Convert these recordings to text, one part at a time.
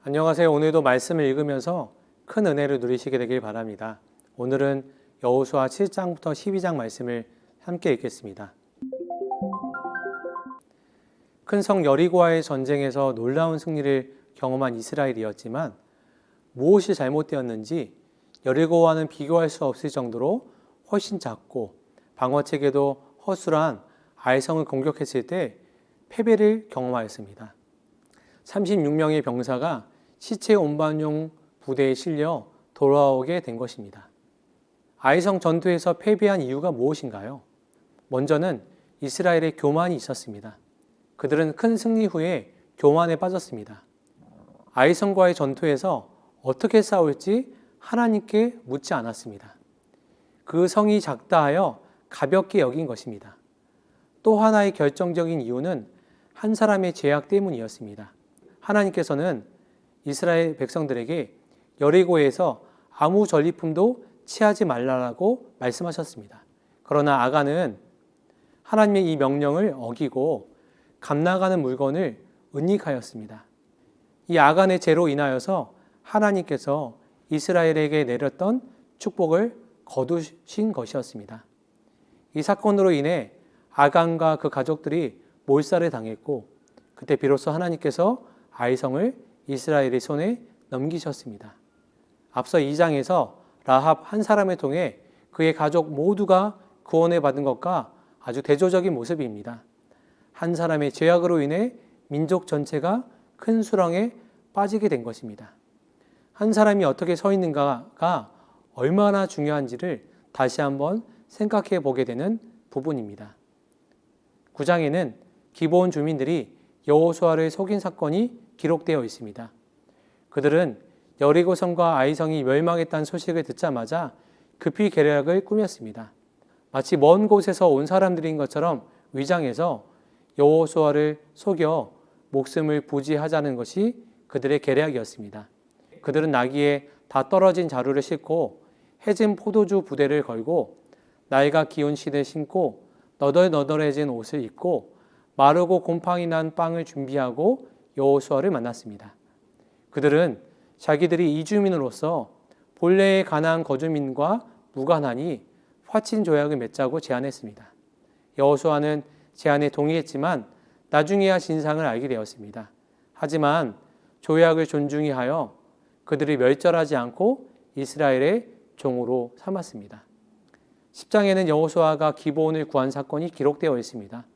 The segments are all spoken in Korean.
안녕하세요. 오늘도 말씀을 읽으면서 큰 은혜를 누리시게 되길 바랍니다. 오늘은 여호수아 7장부터 12장 말씀을 함께 읽겠습니다. 큰 성 여리고와의 전쟁에서 놀라운 승리를 경험한 이스라엘이었지만 무엇이 잘못되었는지 여리고와는 비교할 수 없을 정도로 훨씬 작고 방어체계도 허술한 아이성을 공격했을 때 패배를 경험하였습니다. 36명의 병사가 시체 운반용 부대에 실려 돌아오게 된 것입니다. 아이성 전투에서 패배한 이유가 무엇인가요? 먼저는 이스라엘의 교만이 있었습니다. 그들은 큰 승리 후에 교만에 빠졌습니다. 아이성과의 전투에서 어떻게 싸울지 하나님께 묻지 않았습니다. 그 성이 작다 하여 가볍게 여긴 것입니다. 또 하나의 결정적인 이유는 한 사람의 죄악 때문이었습니다. 하나님께서는 이스라엘 백성들에게 여리고에서 아무 전리품도 취하지 말라고 말씀하셨습니다. 그러나 아간은 하나님의 이 명령을 어기고 값나가는 물건을 은닉하였습니다. 이 아간의 죄로 인하여서 하나님께서 이스라엘에게 내렸던 축복을 거두신 것이었습니다. 이 사건으로 인해 아간과 그 가족들이 몰살을 당했고 그때 비로소 하나님께서 아이성을 이스라엘의 손에 넘기셨습니다. 앞서 2장에서 라합 한 사람을 통해 그의 가족 모두가 구원을 받은 것과 아주 대조적인 모습입니다. 한 사람의 죄악으로 인해 민족 전체가 큰 수렁에 빠지게 된 것입니다. 한 사람이 어떻게 서 있는가가 얼마나 중요한지를 다시 한번 생각해 보게 되는 부분입니다. 9장에는 기브온 주민들이 여호수아를 속인 사건이 기록되어 있습니다. 그들은 여리고 성과 아이성이 멸망했다는 소식을 듣자마자 급히 계략을 꾸몄습니다. 마치 먼 곳에서 온 사람들인 것처럼 위장해서 여호수아를 속여 목숨을 부지하자는 것이 그들의 계략이었습니다. 그들은 나귀에 다 떨어진 자루를 싣고 해진 포도주 부대를 걸고 나이가 기운 신을 신고 너덜너덜해진 옷을 입고 마르고 곰팡이 난 빵을 준비하고 여호수아를 만났습니다. 그들은 자기들이 이주민으로서 본래의 가나안 거주민과 무관하니 화친 조약을 맺자고 제안했습니다. 여호수아는 제안에 동의했지만 나중에야 진상을 알게 되었습니다. 하지만 조약을 존중히 하여 그들이 멸절하지 않고 이스라엘의 종으로 삼았습니다. 10장에는 여호수아가 기브온을 구한 사건이 기록되어 있습니다.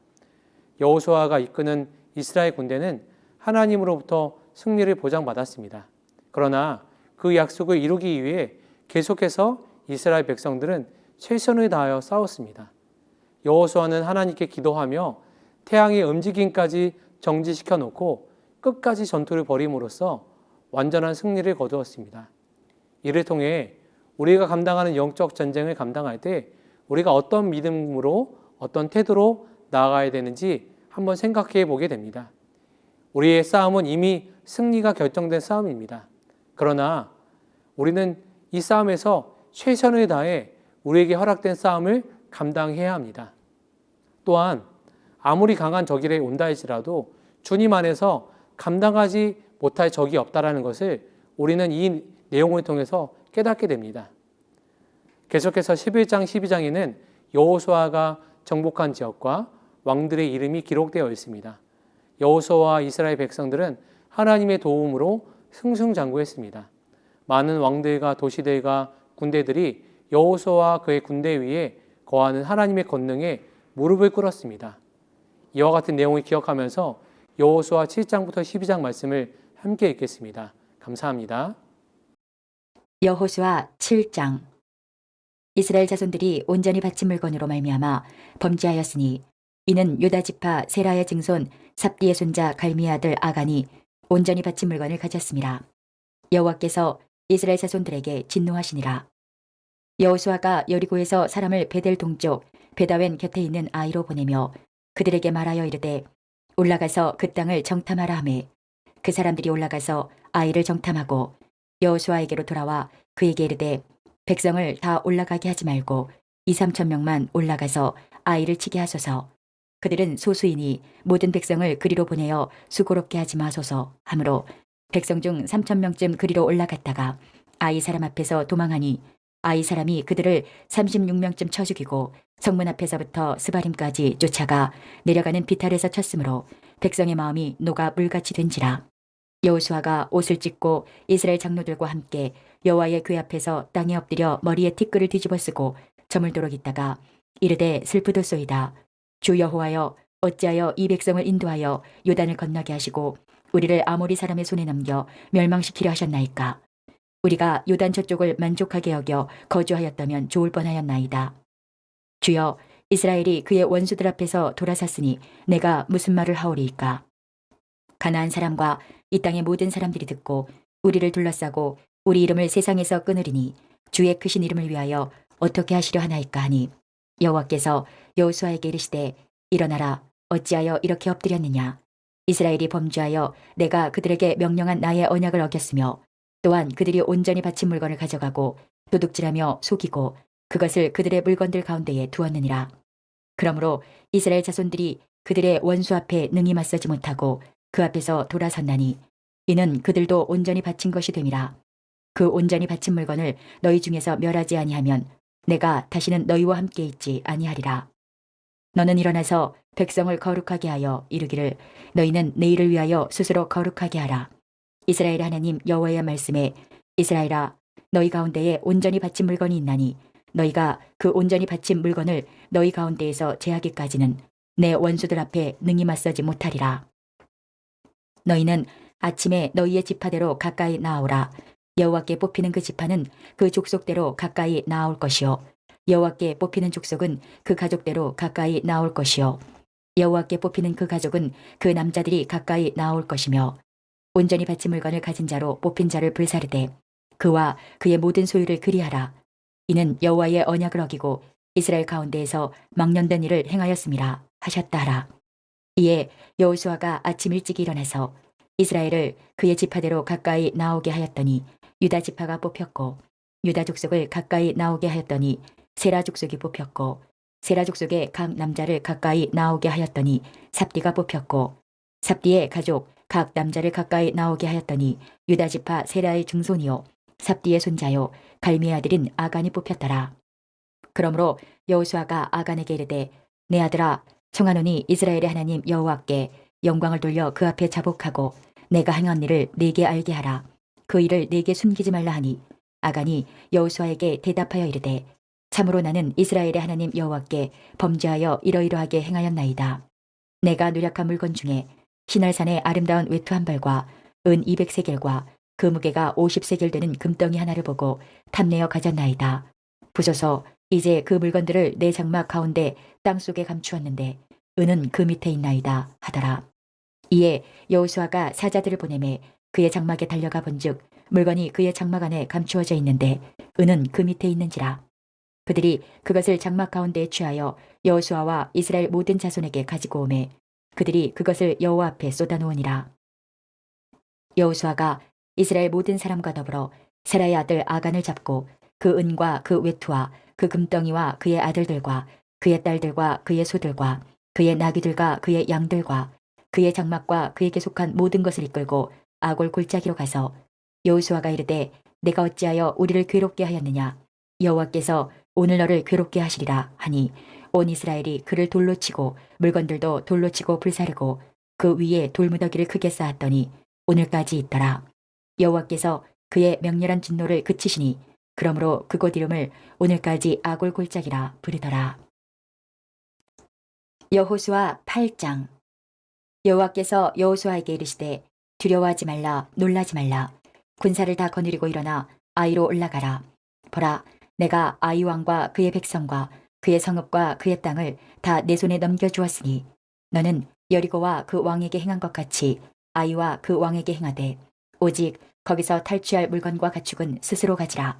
여호수아가 이끄는 이스라엘 군대는 하나님으로부터 승리를 보장받았습니다. 그러나 그 약속을 이루기 위해 계속해서 이스라엘 백성들은 최선을 다하여 싸웠습니다. 여호수아는 하나님께 기도하며 태양의 움직임까지 정지시켜 놓고 끝까지 전투를 벌임으로써 완전한 승리를 거두었습니다. 이를 통해 우리가 감당하는 영적 전쟁을 감당할 때 우리가 어떤 믿음으로 어떤 태도로 나아가야 되는지 한번 생각해 보게 됩니다. 우리의 싸움은 이미 승리가 결정된 싸움입니다. 그러나 우리는 이 싸움에서 최선을 다해 우리에게 허락된 싸움을 감당해야 합니다. 또한 아무리 강한 적이 온다 할지라도 주님 안에서 감당하지 못할 적이 없다라는 것을 우리는 이 내용을 통해서 깨닫게 됩니다. 계속해서 11장, 12장에는 여호수아가 정복한 지역과 왕들의 이름이 기록되어 있습니다. 여호수아와 이스라엘 백성들은 하나님의 도움으로 승승장구했습니다. 많은 왕들과 도시들과 군대들이 여호수아와 그의 군대 위에 거하는 하나님의 권능에 무릎을 꿇었습니다. 이와 같은 내용을 기억하면서 여호수아 7장부터 12장 말씀을 함께 읽겠습니다. 감사합니다. 여호수아 7장. 이스라엘 자손들이 온전히 바친 물건으로 말미암아 범죄하였으니 이는 유다 지파 세라의 증손 삽디의 손자 갈미의 아들 아간이 온전히 바친 물건을 가졌습니다. 여호와께서 이스라엘 자손들에게 진노하시니라. 여호수아가 여리고에서 사람을 베델 동쪽 베다웬 곁에 있는 아이로 보내며 그들에게 말하여 이르되 올라가서 그 땅을 정탐하라 하매 그 사람들이 올라가서 아이를 정탐하고 여호수아에게로 돌아와 그에게 이르되 백성을 다 올라가게 하지 말고 2~3천 명만 올라가서 아이를 치게 하소서. 그들은 소수이니 모든 백성을 그리로 보내어 수고롭게 하지 마소서 하므로 백성 중 3천 명쯤 그리로 올라갔다가 아이 사람 앞에서 도망하니 아이 사람이 그들을 36명쯤 쳐 죽이고 성문 앞에서부터 스바림까지 쫓아가 내려가는 비탈에서 쳤으므로 백성의 마음이 녹아 물같이 된지라. 여호수아가 옷을 찢고 이스라엘 장로들과 함께 여호와의 궤 앞에서 땅에 엎드려 머리에 티끌을 뒤집어 쓰고 저물도록 있다가 이르되 슬프도소이다. 주 여호와여 어찌하여 이 백성을 인도하여 요단을 건너게 하시고 우리를 아모리 사람의 손에 넘겨 멸망시키려 하셨나이까. 우리가 요단 저쪽을 만족하게 여겨 거주하였다면 좋을 뻔하였나이다. 주여 이스라엘이 그의 원수들 앞에서 돌아섰으니 내가 무슨 말을 하오리이까. 가나안 사람과 이 땅의 모든 사람들이 듣고 우리를 둘러싸고 우리 이름을 세상에서 끊으리니 주의 크신 이름을 위하여 어떻게 하시려 하나이까 하니 여호와께서 여호수아에게 이르시되 일어나라 어찌하여 이렇게 엎드렸느냐. 이스라엘이 범죄하여 내가 그들에게 명령한 나의 언약을 어겼으며 또한 그들이 온전히 바친 물건을 가져가고 도둑질하며 속이고 그것을 그들의 물건들 가운데에 두었느니라. 그러므로 이스라엘 자손들이 그들의 원수 앞에 능히 맞서지 못하고 그 앞에서 돌아섰나니 이는 그들도 온전히 바친 것이 됨이라. 그 온전히 바친 물건을 너희 중에서 멸하지 아니하면 내가 다시는 너희와 함께 있지 아니하리라. 너는 일어나서 백성을 거룩하게 하여 이르기를 너희는 내일을 위하여 스스로 거룩하게 하라. 이스라엘 하나님 여호와의 말씀에 이스라엘아 너희 가운데에 온전히 바친 물건이 있나니 너희가 그 온전히 바친 물건을 너희 가운데에서 제하기까지는 내 원수들 앞에 능히 맞서지 못하리라. 너희는 아침에 너희의 지파대로 가까이 나아오라. 여호와께 뽑히는 그 지파는 그 족속대로 가까이 나아올 것이요 여호와께 뽑히는 족속은 그 가족대로 가까이 나올 것이요 여호와께 뽑히는 그 가족은 그 남자들이 가까이 나올 것이며 온전히 바친 물건을 가진 자로 뽑힌 자를 불사르되 그와 그의 모든 소유를 그리하라. 이는 여호와의 언약을 어기고 이스라엘 가운데에서 망령된 일을 행하였음이라 하셨다 하라. 이에 여호수아가 아침 일찍 일어나서 이스라엘을 그의 지파대로 가까이 나오게 하였더니 유다 지파가 뽑혔고 유다 족속을 가까이 나오게 하였더니 세라 족속이 뽑혔고 세라 족속의 각 남자를 가까이 나오게 하였더니 삽디가 뽑혔고 삽디의 가족 각 남자를 가까이 나오게 하였더니 유다 지파 세라의 증손이요 삽디의 손자요 갈미의 아들인 아간이 뽑혔더라. 그러므로 여호수아가 아간에게 이르되 내 아들아 청하노니 이스라엘의 하나님 여호와께 영광을 돌려 그 앞에 자복하고 내가 행한 일을 네게 알게 하라. 그 일을 네게 숨기지 말라 하니 아간이 여호수아에게 대답하여 이르되 참으로 나는 이스라엘의 하나님 여호와께 범죄하여 이러이러하게 행하였나이다. 내가 누략한 물건 중에 시날산의 아름다운 외투 한 벌과 은 200세겔과 그 무게가 50세겔 되는 금덩이 하나를 보고 탐내어 가졌나이다. 부소서 이제 그 물건들을 내 장막 가운데 땅속에 감추었는데 은은 그 밑에 있나이다 하더라. 이에 여호수아가 사자들을 보내매 그의 장막에 달려가 본즉 물건이 그의 장막 안에 감추어져 있는데 은은 그 밑에 있는지라. 그들이 그것을 장막 가운데에 취하여 여호수아와 이스라엘 모든 자손에게 가지고 오매 그들이 그것을 여호와 앞에 쏟아놓으니라. 여호수아가 이스라엘 모든 사람과 더불어 세라의 아들 아간을 잡고 그 은과 그 외투와 그 금덩이와 그의 아들들과 그의 딸들과 그의 소들과 그의 나귀들과 그의 양들과 그의 장막과 그에게 속한 모든 것을 이끌고 아골 골짜기로 가서 여호수아가 이르되 내가 어찌하여 우리를 괴롭게 하였느냐. 여호와께서 오늘 너를 괴롭게 하시리라 하니 온 이스라엘이 그를 돌로 치고 물건들도 돌로 치고 불사르고 그 위에 돌무더기를 크게 쌓았더니 오늘까지 있더라. 여호와께서 그의 맹렬한 진노를 그치시니 그러므로 그곳 이름을 오늘까지 아골 골짜기라 부르더라. 여호수아 8장. 여호와께서 여호수아에게 이르시되 두려워하지 말라 놀라지 말라. 군사를 다 거느리고 일어나 아이로 올라가라. 보라 내가 아이 왕과 그의 백성과 그의 성읍과 그의 땅을 다 내 손에 넘겨주었으니 너는 여리고와 그 왕에게 행한 것 같이 아이와 그 왕에게 행하되 오직 거기서 탈취할 물건과 가축은 스스로 가지라.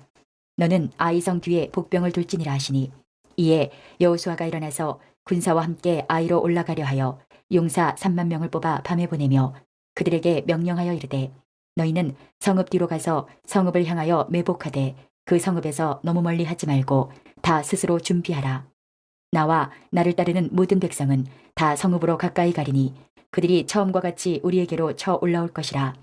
너는 아이 성 뒤에 복병을 둘지니라 하시니 이에 여호수아가 일어나서 군사와 함께 아이로 올라가려 하여 용사 3만 명을 뽑아 밤에 보내며 그들에게 명령하여 이르되 너희는 성읍 뒤로 가서 성읍을 향하여 매복하되 그 성읍에서 너무 멀리 하지 말고 다 스스로 준비하라. 나와 나를 따르는 모든 백성은 다 성읍으로 가까이 가리니 그들이 처음과 같이 우리에게로 쳐 올라올 것이라.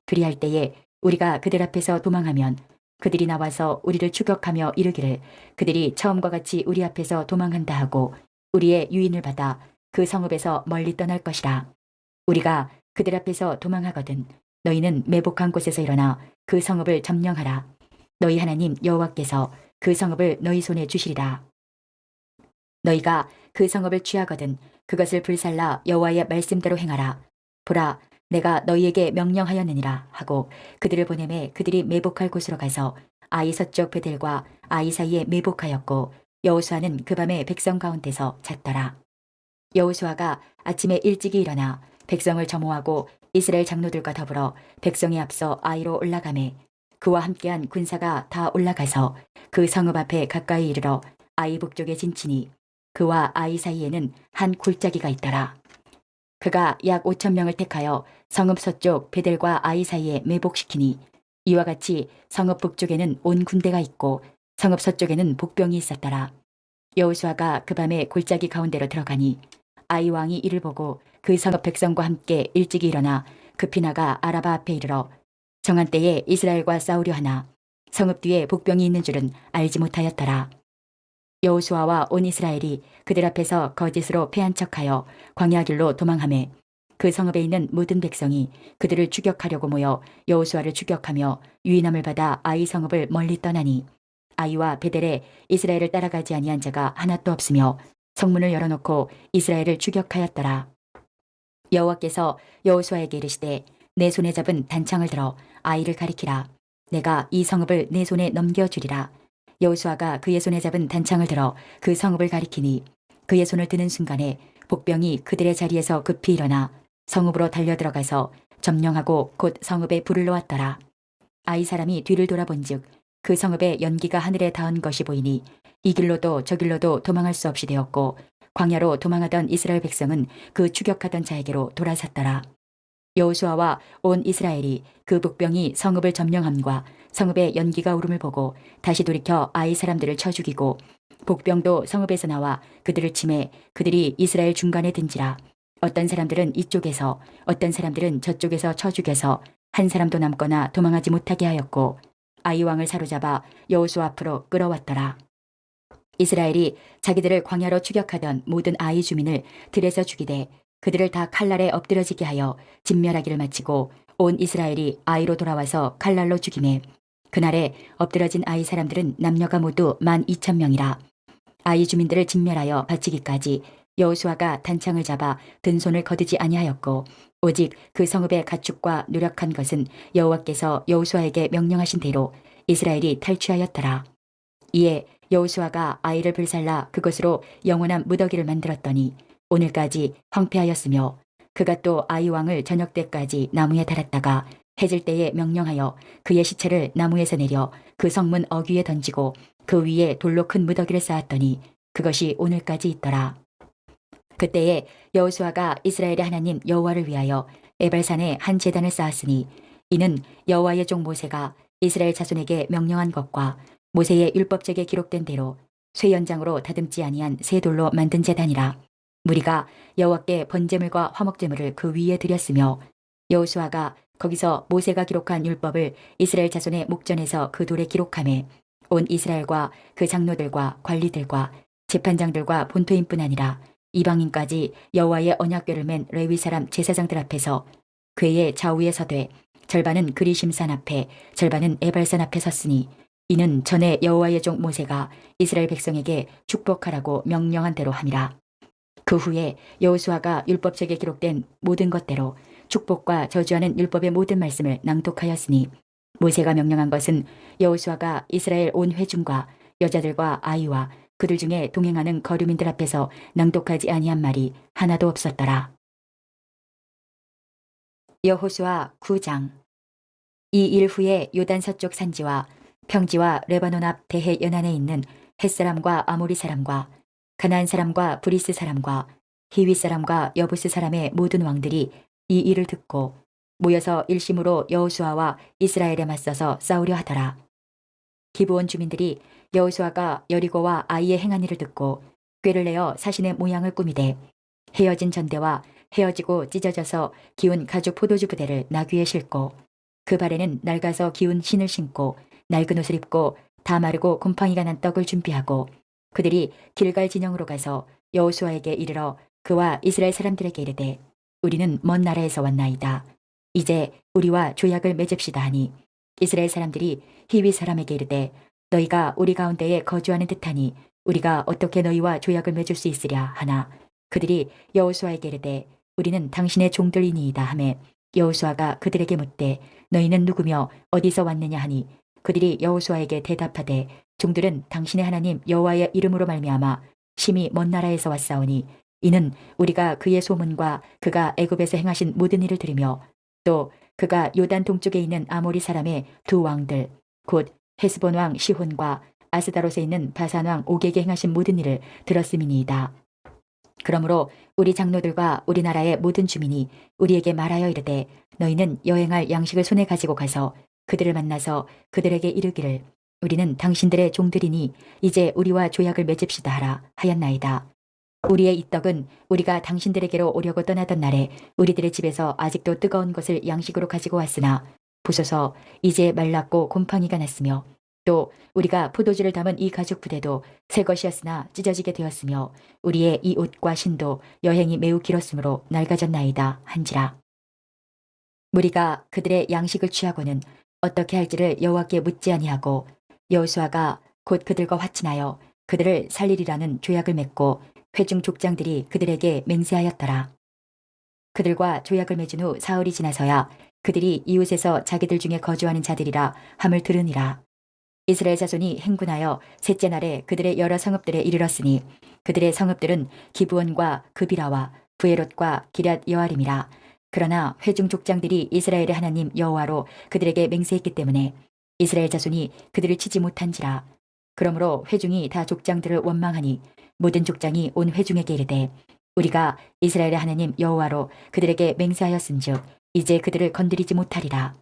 그리할 때에 우리가 그들 앞에서 도망하면 그들이 나와서 우리를 추격하며 이르기를 그들이 처음과 같이 우리 앞에서 도망한다 하고 우리의 유인을 받아 그 성읍에서 멀리 떠날 것이라. 우리가 그들 앞에서 도망하거든 너희는 매복한 곳에서 일어나 그 성읍을 점령하라. 너희 하나님 여호와께서 그 성읍을 너희 손에 주시리라. 너희가 그 성읍을 취하거든 그것을 불살라 여호와의 말씀대로 행하라. 보라, 내가 너희에게 명령하였느니라 하고 그들을 보내매 그들이 매복할 곳으로 가서 아이 서쪽 베델과 아이 사이에 매복하였고 여호수아는 그 밤에 백성 가운데서 잤더라. 여호수아가 아침에 일찍이 일어나 백성을 점호하고 이스라엘 장로들과 더불어 백성에 앞서 아이로 올라가매 그와 함께한 군사가 다 올라가서 그 성읍 앞에 가까이 이르러 아이 북쪽에 진치니 그와 아이 사이에는 한 골짜기가 있더라. 그가 약 5천 명을 택하여 성읍 서쪽 베델과 아이 사이에 매복시키니 이와 같이 성읍 북쪽에는 온 군대가 있고 성읍 서쪽에는 복병이 있었더라. 여호수아가 그 밤에 골짜기 가운데로 들어가니 아이 왕이 이를 보고 그 성읍 백성과 함께 일찍이 일어나 급히 나가 아라바 앞에 이르러 정한 때에 이스라엘과 싸우려 하나 성읍 뒤에 복병이 있는 줄은 알지 못하였더라. 여호수아와 온 이스라엘이 그들 앞에서 거짓으로 패한 척하여 광야 길로 도망하매 그 성읍에 있는 모든 백성이 그들을 추격하려고 모여 여호수아를 추격하며 유인함을 받아 아이 성읍을 멀리 떠나니 아이와 베델에 이스라엘을 따라가지 아니한 자가 하나도 없으며 성문을 열어놓고 이스라엘을 추격하였더라. 여호와께서 여호수아에게 이르시되 내 손에 잡은 단창을 들어 아이를 가리키라. 내가 이 성읍을 내 손에 넘겨주리라. 여호수아가 그의 손에 잡은 단창을 들어 그 성읍을 가리키니 그의 손을 드는 순간에 복병이 그들의 자리에서 급히 일어나 성읍으로 달려들어가서 점령하고 곧 성읍에 불을 놓았더라. 아이 사람이 뒤를 돌아본즉 그 성읍에 연기가 하늘에 닿은 것이 보이니 이 길로도 저 길로도 도망할 수 없이 되었고 광야로 도망하던 이스라엘 백성은 그 추격하던 자에게로 돌아섰더라. 여호수아와 온 이스라엘이 그 복병이 성읍을 점령함과 성읍에 연기가 오름을 보고 다시 돌이켜 아이 사람들을 쳐 죽이고 복병도 성읍에서 나와 그들을 치매 그들이 이스라엘 중간에 든지라. 어떤 사람들은 이쪽에서 어떤 사람들은 저쪽에서 쳐 죽여서 한 사람도 남거나 도망하지 못하게 하였고 아이 왕을 사로잡아 여호수아 앞으로 끌어왔더라. 이스라엘이 자기들을 광야로 추격하던 모든 아이 주민을 들에서 죽이되 그들을 다 칼날에 엎드려지게 하여 진멸하기를 마치고 온 이스라엘이 아이로 돌아와서 칼날로 죽이매 그날에 엎드러진 아이 사람들은 남녀가 모두 12,000명이라. 아이 주민들을 진멸하여 바치기까지 여호수아가 단창을 잡아 든 손을 거두지 아니하였고 오직 그 성읍의 가축과 노력한 것은 여호와께서 여호수아에게 명령하신 대로 이스라엘이 탈취하였더라. 이에 여호수아가 아이를 불살라 그것으로 영원한 무더기를 만들었더니 오늘까지 황폐하였으며 그가 또 아이 왕을 저녁 때까지 나무에 달았다가 해질 때에 명령하여 그의 시체를 나무에서 내려 그 성문 어귀에 던지고 그 위에 돌로 큰 무더기를 쌓았더니 그것이 오늘까지 있더라. 그때에 여호수아가 이스라엘의 하나님 여호와를 위하여 에발산에 한 제단을 쌓았으니 이는 여호와의 종 모세가 이스라엘 자손에게 명령한 것과 모세의 율법책에 기록된 대로 쇠연장으로 다듬지 아니한 새 돌로 만든 제단이라. 무리가 여호와께 번제물과 화목제물을 그 위에 드렸으며 여호수아가 거기서 모세가 기록한 율법을 이스라엘 자손의 목전에서 그 돌에 기록하매 온 이스라엘과 그 장로들과 관리들과 재판장들과 본토인뿐 아니라 이방인까지 여호와의 언약궤를 맨 레위 사람 제사장들 앞에서 궤의 좌우에 서되 절반은 그리심산 앞에 절반은 에발산 앞에 섰으니 이는 전에 여호와의 종 모세가 이스라엘 백성에게 축복하라고 명령한 대로 함이라. 그 후에 여호수아가 율법책에 기록된 모든 것대로 축복과 저주하는 율법의 모든 말씀을 낭독하였으니 모세가 명령한 것은 여호수아가 이스라엘 온 회중과 여자들과 아이와 그들 중에 동행하는 거류민들 앞에서 낭독하지 아니한 말이 하나도 없었더라. 여호수아 9장. 이 일 후에 요단 서쪽 산지와 평지와 레바논 앞 대해 연안에 있는 햇사람과 아모리 사람과 가나안 사람과 브리스 사람과 히위 사람과 여부스 사람의 모든 왕들이 이 일을 듣고 모여서 일심으로 여호수아와 이스라엘에 맞서서 싸우려 하더라. 기브온 주민들이 여호수아가 여리고와 아이의 행한 일을 듣고 꾀를 내어 사신의 모양을 꾸미되 헤어진 전대와 헤어지고 찢어져서 기운 가죽 포도주 부대를 나귀에 싣고 그 발에는 낡아서 기운 신을 신고 낡은 옷을 입고 다 마르고 곰팡이가 난 떡을 준비하고 그들이 길갈 진영으로 가서 여호수아에게 이르러 그와 이스라엘 사람들에게 이르되 우리는 먼 나라에서 왔나이다. 이제 우리와 조약을 맺읍시다 하니 이스라엘 사람들이 히위 사람에게 이르되 너희가 우리 가운데에 거주하는 듯하니 우리가 어떻게 너희와 조약을 맺을 수 있으랴 하나 그들이 여호수아에게 이르되 우리는 당신의 종들이니이다 하매 여호수아가 그들에게 묻되 너희는 누구며 어디서 왔느냐 하니 그들이 여호수아에게 대답하되 종들은 당신의 하나님 여호와의 이름으로 말미암아 심히 먼 나라에서 왔사오니 이는 우리가 그의 소문과 그가 애굽에서 행하신 모든 일을 들으며 또 그가 요단 동쪽에 있는 아모리 사람의 두 왕들 곧 헤스본 왕 시혼과 아스다롯에 있는 바산 왕 옥에게 행하신 모든 일을 들었음이니이다. 그러므로 우리 장로들과 우리나라의 모든 주민이 우리에게 말하여 이르되 너희는 여행할 양식을 손에 가지고 가서 그들을 만나서 그들에게 이르기를 우리는 당신들의 종들이니 이제 우리와 조약을 맺읍시다 하라 하였나이다. 우리의 이 떡은 우리가 당신들에게로 오려고 떠나던 날에 우리들의 집에서 아직도 뜨거운 것을 양식으로 가지고 왔으나 보소서 이제 말랐고 곰팡이가 났으며 또 우리가 포도주를 담은 이 가죽 부대도 새 것이었으나 찢어지게 되었으며 우리의 이 옷과 신도 여행이 매우 길었으므로 낡아졌나이다 한지라. 무리가 그들의 양식을 취하고는 어떻게 할지를 여호와께 묻지 아니하고 여호수아가 곧 그들과 화친하여 그들을 살리리라는 조약을 맺고 회중 족장들이 그들에게 맹세하였더라. 그들과 조약을 맺은 후 사흘이 지나서야 그들이 이웃에서 자기들 중에 거주하는 자들이라 함을 들으니라. 이스라엘 자손이 행군하여 셋째 날에 그들의 여러 성읍들에 이르렀으니 그들의 성읍들은 기브온과 그비라와 부에롯과 기럇 여아림이라. 그러나 회중 족장들이 이스라엘의 하나님 여호와로 그들에게 맹세했기 때문에 이스라엘 자손이 그들을 치지 못한지라. 그러므로 회중이 다 족장들을 원망하니 모든 족장이 온 회중에게 이르되 우리가 이스라엘의 하나님 여호와로 그들에게 맹세하였은즉 이제 그들을 건드리지 못하리라.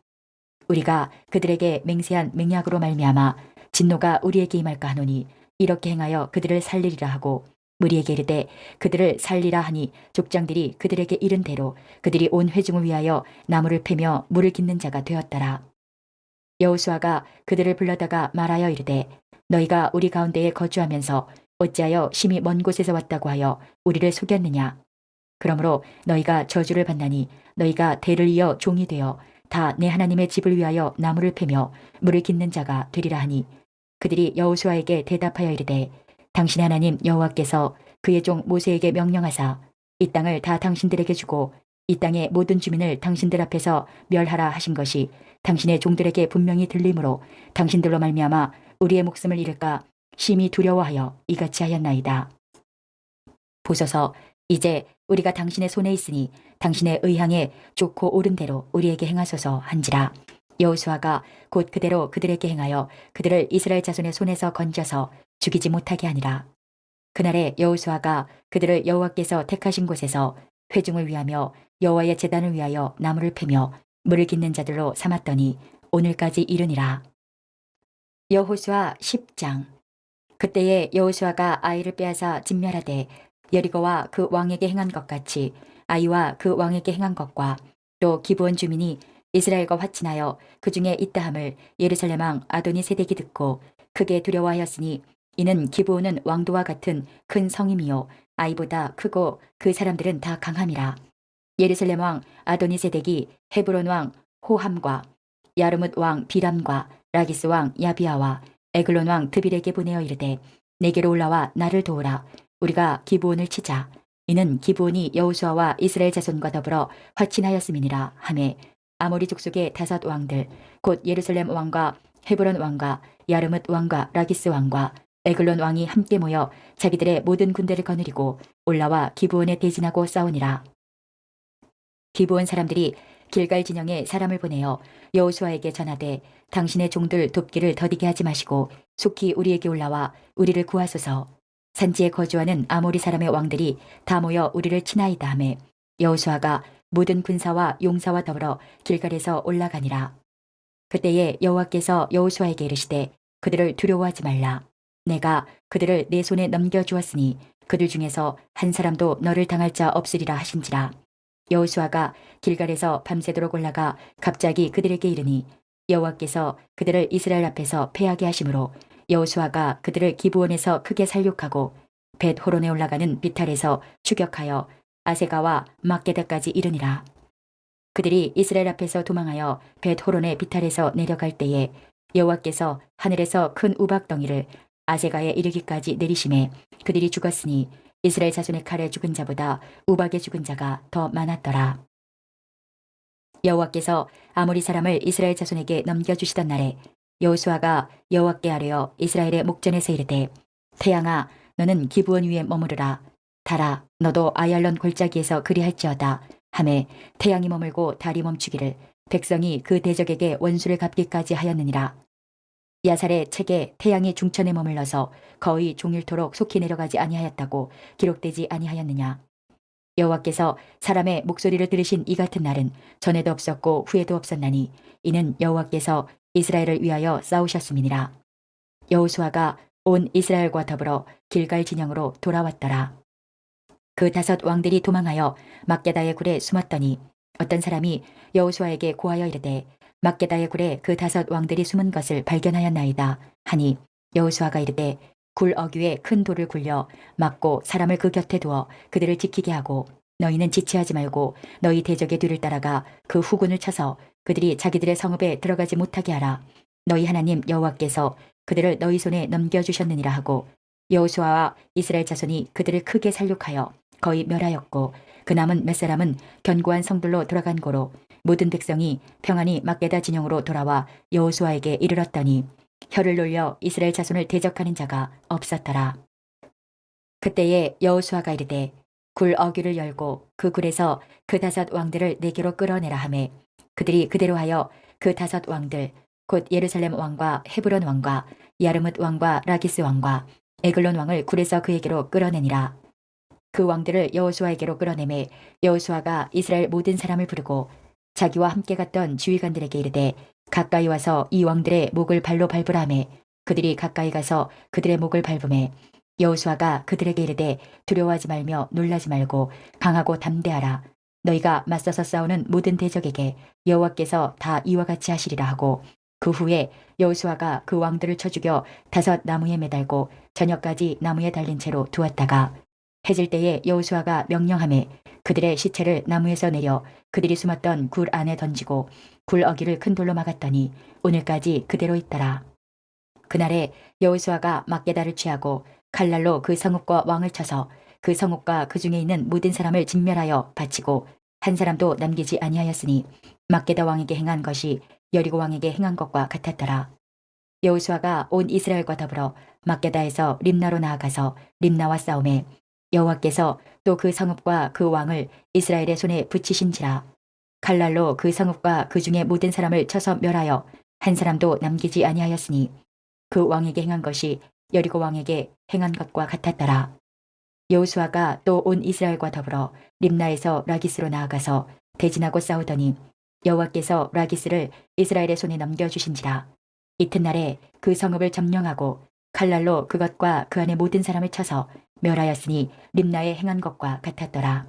우리가 그들에게 맹세한 맹약으로 말미암아 진노가 우리에게 임할까 하노니 이렇게 행하여 그들을 살리리라 하고 우리에게 이르되 그들을 살리라 하니 족장들이 그들에게 이른 대로 그들이 온 회중을 위하여 나무를 패며 물을 깃는 자가 되었더라. 여호수아가 그들을 불러다가 말하여 이르되 너희가 우리 가운데에 거주하면서 어찌하여 심히 먼 곳에서 왔다고 하여 우리를 속였느냐. 그러므로 너희가 저주를 받나니 너희가 대를 이어 종이 되어 다 내 하나님의 집을 위하여 나무를 패며 물을 깃는 자가 되리라 하니 그들이 여호수아에게 대답하여 이르되 당신의 하나님 여호와께서 그의 종 모세에게 명령하사 이 땅을 다 당신들에게 주고 이 땅의 모든 주민을 당신들 앞에서 멸하라 하신 것이 당신의 종들에게 분명히 들리므로 당신들로 말미암아 우리의 목숨을 잃을까 심히 두려워하여 이같이 하였나이다. 보소서 이제 우리가 당신의 손에 있으니 당신의 의향에 좋고 옳은 대로 우리에게 행하소서 한지라. 여호수아가 곧 그대로 그들에게 행하여 그들을 이스라엘 자손의 손에서 건져서 죽이지 못하게 하니라. 그날에 여호수아가 그들을 여호와께서 택하신 곳에서 회중을 위하며 여호와의 제단을 위하여 나무를 패며 물을 깃는 자들로 삼았더니 오늘까지 이르니라. 여호수아 10장. 그때에 여호수아가 아이를 빼앗아 진멸하되 여리고와 그 왕에게 행한 것 같이 아이와 그 왕에게 행한 것과 또 기브온 주민이 이스라엘과 화친하여 그 중에 있다함을 예루살렘 왕 아도니 세덱이 듣고 크게 두려워하였으니 이는 기브온은 왕도와 같은 큰 성임이요 아이보다 크고 그 사람들은 다 강함이라. 예루살렘 왕 아도니 세덱이 헤브론 왕 호함과 야르뭇 왕 비람과 라기스 왕 야비아와 에글론 왕 드빌에게 보내어 이르되 내게로 올라와 나를 도우라. 우리가 기브온을 치자. 이는 기브온이 여호수아와 이스라엘 자손과 더불어 화친하였음이니라 하매 아모리 족속의 5 왕들 곧 예루살렘 왕과 헤브론 왕과 야르뭇 왕과 라기스 왕과 에글론 왕이 함께 모여 자기들의 모든 군대를 거느리고 올라와 기브온에 대진하고 싸우니라. 기브온 사람들이 길갈 진영에 사람을 보내어 여호수아에게 전하되 당신의 종들 돕기를 더디게 하지 마시고 속히 우리에게 올라와 우리를 구하소서. 산지에 거주하는 아모리 사람의 왕들이 다 모여 우리를 치나이다 하매 여호수아가 모든 군사와 용사와 더불어 길갈에서 올라가니라. 그때에 여호와께서 여호수아에게 이르시되 그들을 두려워하지 말라. 내가 그들을 내 손에 넘겨주었으니 그들 중에서 한 사람도 너를 당할 자 없으리라 하신지라. 여호수아가 길갈에서 밤새도록 올라가 갑자기 그들에게 이르니 여호와께서 그들을 이스라엘 앞에서 패하게 하심으로 여호수아가 그들을 기브온에서 크게 살육하고 벳 호론에 올라가는 비탈에서 추격하여 아세가와 막게다까지 이르니라. 그들이 이스라엘 앞에서 도망하여 벳 호론의 비탈에서 내려갈 때에 여호와께서 하늘에서 큰 우박덩이를 아세가에 이르기까지 내리심에 그들이 죽었으니 이스라엘 자손의 칼에 죽은 자보다 우박에 죽은 자가 더 많았더라. 여호와께서 아모리 사람을 이스라엘 자손에게 넘겨주시던 날에 여호수아가 여호와께 아뢰어 이스라엘의 목전에서 이르되 태양아 너는 기브온 위에 머무르라. 달아 너도 아얄론 골짜기에서 그리할지어다 하매 태양이 머물고 달이 멈추기를 백성이 그 대적에게 원수를 갚기까지 하였느니라. 야살의 책에 태양이 중천에 머물러서 거의 종일토록 속히 내려가지 아니하였다고 기록되지 아니하였느냐. 여호와께서 사람의 목소리를 들으신 이 같은 날은 전에도 없었고 후에도 없었나니 이는 여호와께서 이스라엘을 위하여 싸우셨음이니라. 여호수아가 온 이스라엘과 더불어 길갈 진영으로 돌아왔더라. 그 5 왕들이 도망하여 막게다의 굴에 숨었더니 어떤 사람이 여호수아에게 고하여 이르되 막게다의 굴에 그 5 왕들이 숨은 것을 발견하였나이다 하니 여호수아가 이르되 굴 어귀에 큰 돌을 굴려 막고 사람을 그 곁에 두어 그들을 지키게 하고 너희는 지체하지 말고 너희 대적의 뒤를 따라가 그 후군을 쳐서 그들이 자기들의 성읍에 들어가지 못하게 하라. 너희 하나님 여호와께서 그들을 너희 손에 넘겨주셨느니라 하고 여호수아와 이스라엘 자손이 그들을 크게 살육하여 거의 멸하였고 그 남은 몇 사람은 견고한 성들로 돌아간 고로 모든 백성이 평안히 막게다 진영으로 돌아와 여호수아에게 이르렀더니 혀를 놀려 이스라엘 자손을 대적하는 자가 없었더라. 그때에 여호수아가 이르되 굴 어귀를 열고 그 굴에서 그 5 왕들을 내게로 끌어내라 하매 그들이 그대로 하여 그 5 왕들 곧 예루살렘 왕과 헤브론 왕과 야르뭇 왕과 라기스 왕과 에글론 왕을 굴에서 그에게로 끌어내니라. 그 왕들을 여호수아에게로 끌어내매 여호수아가 이스라엘 모든 사람을 부르고 자기와 함께 갔던 지휘관들에게 이르되 가까이 와서 이 왕들의 목을 발로 밟으라 하매 그들이 가까이 가서 그들의 목을 밟으매 여호수아가 그들에게 이르되 두려워하지 말며 놀라지 말고 강하고 담대하라. 너희가 맞서서 싸우는 모든 대적에게 여호와께서 다 이와 같이 하시리라 하고 그 후에 여호수아가 그 왕들을 쳐 죽여 5 나무에 매달고 저녁까지 나무에 달린 채로 두었다가 해질 때에 여호수아가 명령하매 그들의 시체를 나무에서 내려 그들이 숨었던 굴 안에 던지고 굴 어귀를 큰 돌로 막았더니 오늘까지 그대로 있더라. 그날에 여호수아가 막게다를 취하고 칼날로 그 성읍과 왕을 쳐서 그 성읍과 그 중에 있는 모든 사람을 진멸하여 바치고 한 사람도 남기지 아니하였으니 막게다 왕에게 행한 것이 여리고 왕에게 행한 것과 같았더라. 여호수아가 온 이스라엘과 더불어 막게다에서 림나로 나아가서 림나와 싸움에 여호와께서 또 그 성읍과 그 왕을 이스라엘의 손에 붙이신지라. 칼날로 그 성읍과 그 중에 모든 사람을 쳐서 멸하여 한 사람도 남기지 아니하였으니 그 왕에게 행한 것이 여리고 왕에게 행한 것과 같았더라. 여호수아가 또 온 이스라엘과 더불어 림나에서 라기스로 나아가서 대진하고 싸우더니 여호와께서 라기스를 이스라엘의 손에 넘겨주신지라. 이튿날에 그 성읍을 점령하고 칼날로 그것과 그 안에 모든 사람을 쳐서 멸하였으니 림나에 행한 것과 같았더라.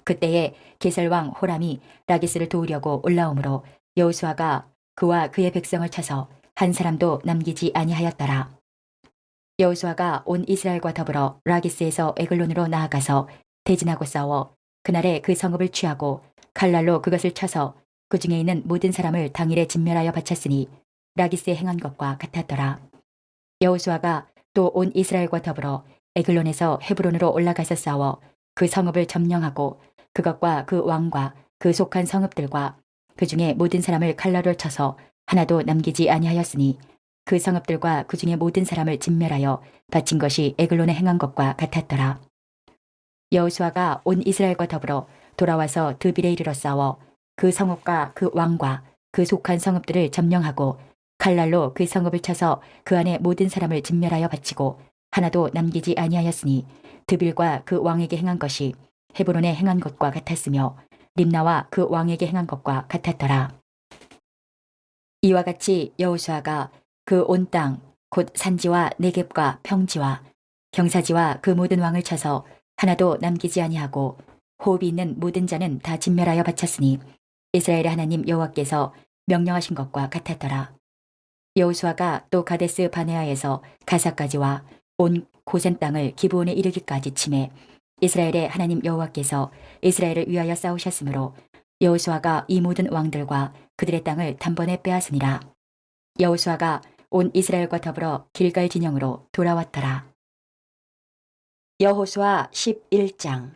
그때에 게살왕 호람이 라기스를 도우려고 올라오므로 여호수아가 그와 그의 백성을 쳐서 한 사람도 남기지 아니하였더라. 여호수아가 온 이스라엘과 더불어 라기스에서 에글론으로 나아가서 대진하고 싸워 그날에 그 성읍을 취하고 칼날로 그것을 쳐서 그 중에 있는 모든 사람을 당일에 진멸하여 바쳤으니 라기스에 행한 것과 같았더라. 여호수아가 또 온 이스라엘과 더불어 에글론에서 헤브론으로 올라가서 싸워 그 성읍을 점령하고 그것과 그 왕과 그 속한 성읍들과 그 중에 모든 사람을 칼날로 쳐서 하나도 남기지 아니하였으니 그 성읍들과 그 중에 모든 사람을 진멸하여 바친 것이 에글론에 행한 것과 같았더라. 여호수아가 온 이스라엘과 더불어 돌아와서 드빌에 이르러 싸워 그 성읍과 그 왕과 그 속한 성읍들을 점령하고 칼날로 그 성읍을 쳐서 그 안에 모든 사람을 진멸하여 바치고 하나도 남기지 아니하였으니 드빌과 그 왕에게 행한 것이 헤브론에 행한 것과 같았으며 림나와 그 왕에게 행한 것과 같았더라. 이와 같이 여호수아가 그 온 땅 곧 산지와 네겝과 평지와 경사지와 그 모든 왕을 쳐서 하나도 남기지 아니하고 호흡이 있는 모든 자는 다 진멸하여 바쳤으니 이스라엘의 하나님 여호와께서 명령하신 것과 같았더라. 여호수아가 또 가데스 바네아에서 가사까지와 온 고센 땅을 기브온에 이르기까지 치매 이스라엘의 하나님 여호와께서 이스라엘을 위하여 싸우셨으므로 여호수아가 이 모든 왕들과 그들의 땅을 단번에 빼앗으니라. 여호수아가 온 이스라엘과 더불어 길갈 진영으로 돌아왔더라. 여호수아 11장.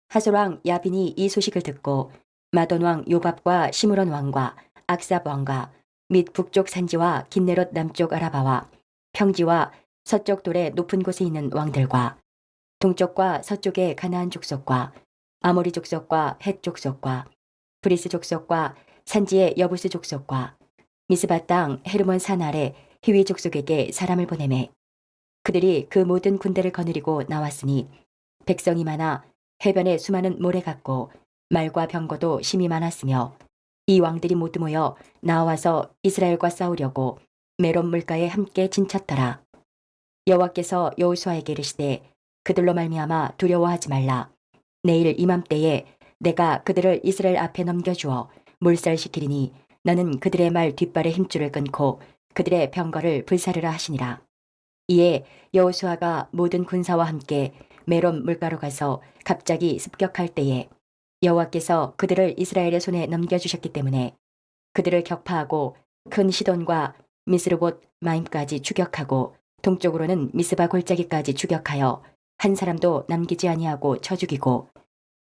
하솔 왕 야빈이 이 소식을 듣고 마돈 왕 요밥과 시므론 왕과 악삽 왕과 및 북쪽 산지와 긴네롯 남쪽 아라바와 평지와 서쪽 돌의 높은 곳에 있는 왕들과 동쪽과 서쪽의 가나안 족속과 아모리 족속과 헷 족속과 브리스 족속과 산지의 여부스 족속과 미스바 땅 헤르몬 산 아래 히위 족속에게 사람을 보내매 그들이 그 모든 군대를 거느리고 나왔으니 백성이 많아 해변에 수많은 모래 같고 말과 병거도 심이 많았으며 이 왕들이 모두 모여 나와서 이스라엘과 싸우려고 메론 물가에 함께 진쳤더라. 여호와께서 여호수아에게 이르시되 그들로 말미암아 두려워하지 말라. 내일 이맘때에 내가 그들을 이스라엘 앞에 넘겨주어 몰살시키리니 너는 그들의 말 뒷발의 힘줄을 끊고 그들의 병거를 불사르라 하시니라. 이에 여호수아가 모든 군사와 함께 메론 물가로 가서 갑자기 습격할 때에 여호와께서 그들을 이스라엘의 손에 넘겨주셨기 때문에 그들을 격파하고 큰 시돈과 미스르봇 마임까지 추격하고 동쪽으로는 미스바 골짜기까지 추격하여 한 사람도 남기지 아니하고 쳐 죽이고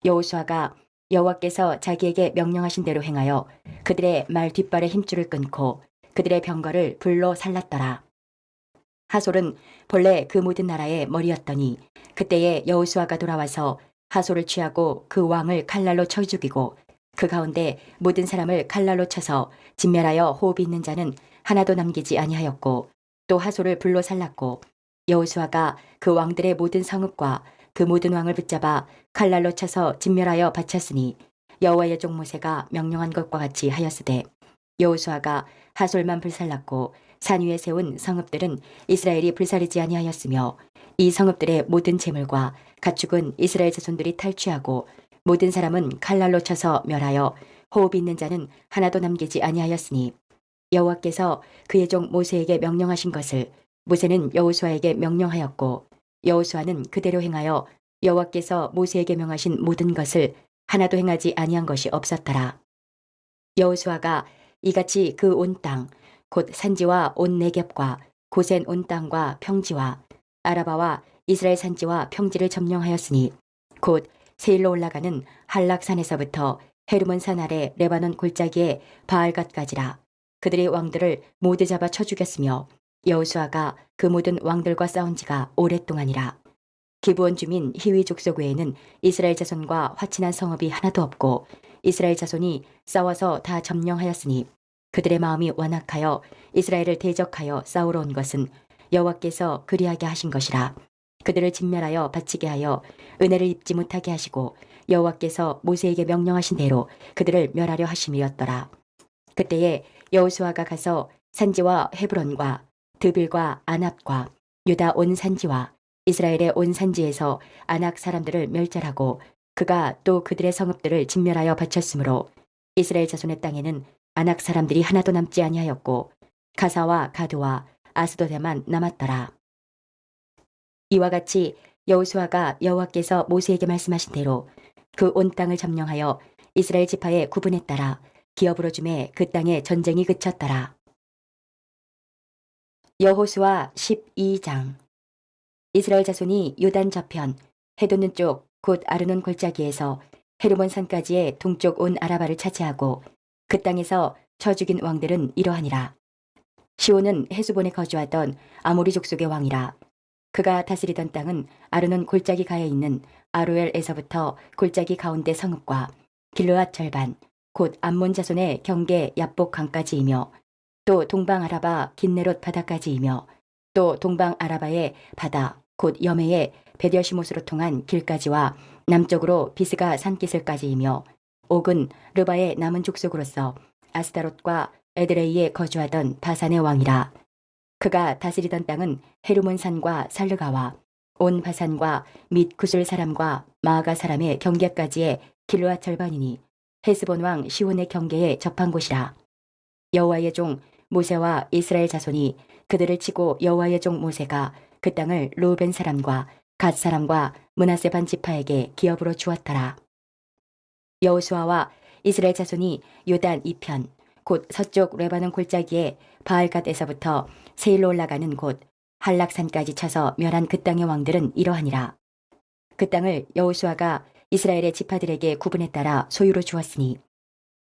여호수아가 여호와께서 자기에게 명령하신 대로 행하여 그들의 말 뒷발의 힘줄을 끊고 그들의 병거를 불로 살랐더라. 하솔은 본래 그 모든 나라의 머리였더니 그때에 여호수아가 돌아와서 하솔을 취하고 그 왕을 칼날로 쳐 죽이고 그 가운데 모든 사람을 칼날로 쳐서 진멸하여 호흡이 있는 자는 하나도 남기지 아니하였고 또 하솔을 불로 살랐고 여호수아가 그 왕들의 모든 성읍과 그 모든 왕을 붙잡아 칼날로 쳐서 진멸하여 바쳤으니 여호와의 종 모세가 명령한 것과 같이 하였으되 여호수아가 하솔만 불살랐고 산 위에 세운 성읍들은 이스라엘이 불사르지 아니하였으며 이 성읍들의 모든 재물과 가축은 이스라엘 자손들이 탈취하고 모든 사람은 칼날로 쳐서 멸하여 호흡 있는 자는 하나도 남기지 아니하였으니 여호와께서 그의 종 모세에게 명령하신 것을 모세는 여호수아에게 명령하였고 여호수아는 그대로 행하여 여호와께서 모세에게 명하신 모든 것을 하나도 행하지 아니한 것이 없었더라. 여호수아가 이같이 그 온 땅 곧 산지와 온 네겝과 고센 온 땅과 평지와 아라바와 이스라엘 산지와 평지를 점령하였으니 곧 세일로 올라가는 한락산에서부터 헤르몬 산 아래 레바논 골짜기의 바알갓까지라. 그들의 왕들을 모두 잡아 쳐 죽였으며 여호수아가 그 모든 왕들과 싸운 지가 오랫동안이라. 기브온 주민 히위 족속 외에는 이스라엘 자손과 화친한 성읍이 하나도 없고 이스라엘 자손이 싸워서 다 점령하였으니 그들의 마음이 완악하여 이스라엘을 대적하여 싸우러 온 것은 여호와께서 그리하게 하신 것이라. 그들을 진멸하여 바치게 하여 은혜를 입지 못하게 하시고 여호와께서 모세에게 명령하신 대로 그들을 멸하려 하심이었더라. 그때에 여호수아가 가서 산지와 헤브론과 드빌과 아납과 유다 온 산지와 이스라엘의 온 산지에서 아낙 사람들을 멸절하고 그가 또 그들의 성읍들을 진멸하여 바쳤으므로 이스라엘 자손의 땅에는 아낙 사람들이 하나도 남지 아니하였고 가사와 가드와 아스도데만 남았더라. 이와 같이 여호수아가 여호와께서 모세에게 말씀하신 대로 그 온 땅을 점령하여 이스라엘 지파의 구분에 따라 기업으로 주매 그 땅에 전쟁이 그쳤더라. 여호수아 12장. 이스라엘 자손이 요단 저편 해돋는 쪽 곧 아르논 골짜기에서 헤르몬 산까지의 동쪽 온 아라바를 차지하고 그 땅에서 쳐 죽인 왕들은 이러하니라. 시온은 헤수본에 거주하던 아모리 족속의 왕이라. 그가 다스리던 땅은 아르논 골짜기 가에 있는 아로엘에서부터 골짜기 가운데 성읍과 길르앗 절반 곧 암몬 자손의 경계 야복 강까지이며 또 동방 아라바 긴네롯 바다까지이며 또 동방 아라바의 바다 곧 여메의 베델시못으로 통한 길까지와 남쪽으로 비스가 산기슭까지이며 옥은 르바의 남은 족속으로서 아스타롯과 에드레이에 거주하던 바산의 왕이라. 그가 다스리던 땅은 헤르몬 산과 살르가와 온 바산과 및 구슬 사람과 마아가 사람의 경계까지의 길르앗 절반이니 헤스본 왕 시온의 경계에 접한 곳이라. 여호와의 종 모세와 이스라엘 자손이 그들을 치고 여호와의 종 모세가 그 땅을 루벤 사람과 갓 사람과 므낫세 반 지파에게 기업으로 주었더라. 여호수아와 이스라엘 자손이 요단 이편 곧 서쪽 레바논 골짜기에 바알갓에서부터 세일로 올라가는 곳 한락산까지 쳐서 멸한 그 땅의 왕들은 이러하니라. 그 땅을 여호수아가 이스라엘의 지파들에게 구분에 따라 소유로 주었으니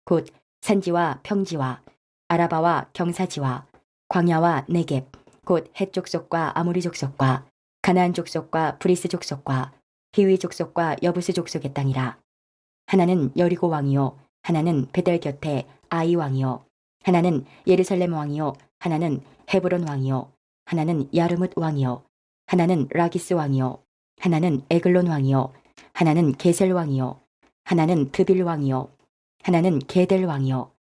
곧 산지와 평지와 아라바와 경사지와 광야와 네겝 곧 헷 족속과 아모리 족속과 가나안 족속과 브리스 족속과 히위 족속과 여부스 족속의 땅이라. 하나는 여리고 왕이요 하나는 베델 곁에 아이 왕이요 하나는 예루살렘 왕이요 하나는 헤브론 왕이요 하나는 야르뭇 왕이요 하나는 라기스 왕이요 하나는 에글론 왕이요 하나는 게셀 왕이요 하나는 드빌 왕이요 하나는 게델 왕이요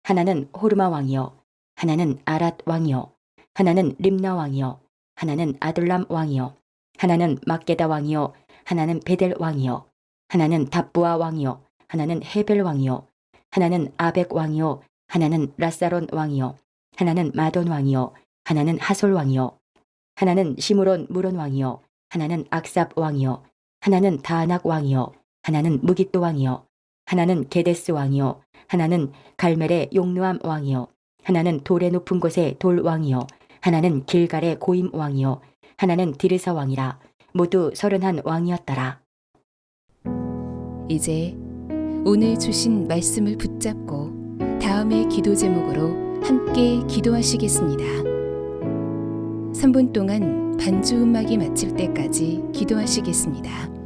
하나는 호르마 왕이요 하나는 아랏 왕이요 하나는 림나 왕이요 하나는 아둘람 왕이요 하나는 막게다 왕이요 하나는 베델 왕이요 하나는 답부아 왕이요 하나는 헤벨 왕이요 하나는 아벡 왕이요 하나는 라사론 왕이요 하나는 마돈 왕이요 하나는 하솔 왕이요 하나는 시므론 무론 왕이요 하나는 악삽 왕이요 하나는 다낙 왕이요 하나는 무깃도 왕이요 하나는 게데스 왕이요 하나는 갈멜의 용누암 왕이요 하나는 돌의 높은 곳의 돌 왕이요 하나는 길갈의 고임 왕이요 하나는 디르사 왕이라. 모두 31 왕이었더라. 이제 오늘 주신 말씀을 붙잡고 다음의 기도 제목으로 함께 기도하시겠습니다. 3분 동안 반주 음악이 마칠 때까지 기도하시겠습니다.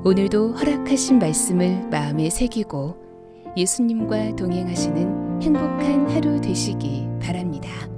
오늘도 허락하신 말씀을 마음에 새기고 예수님과 동행하시는 행복한 하루 되시기 바랍니다.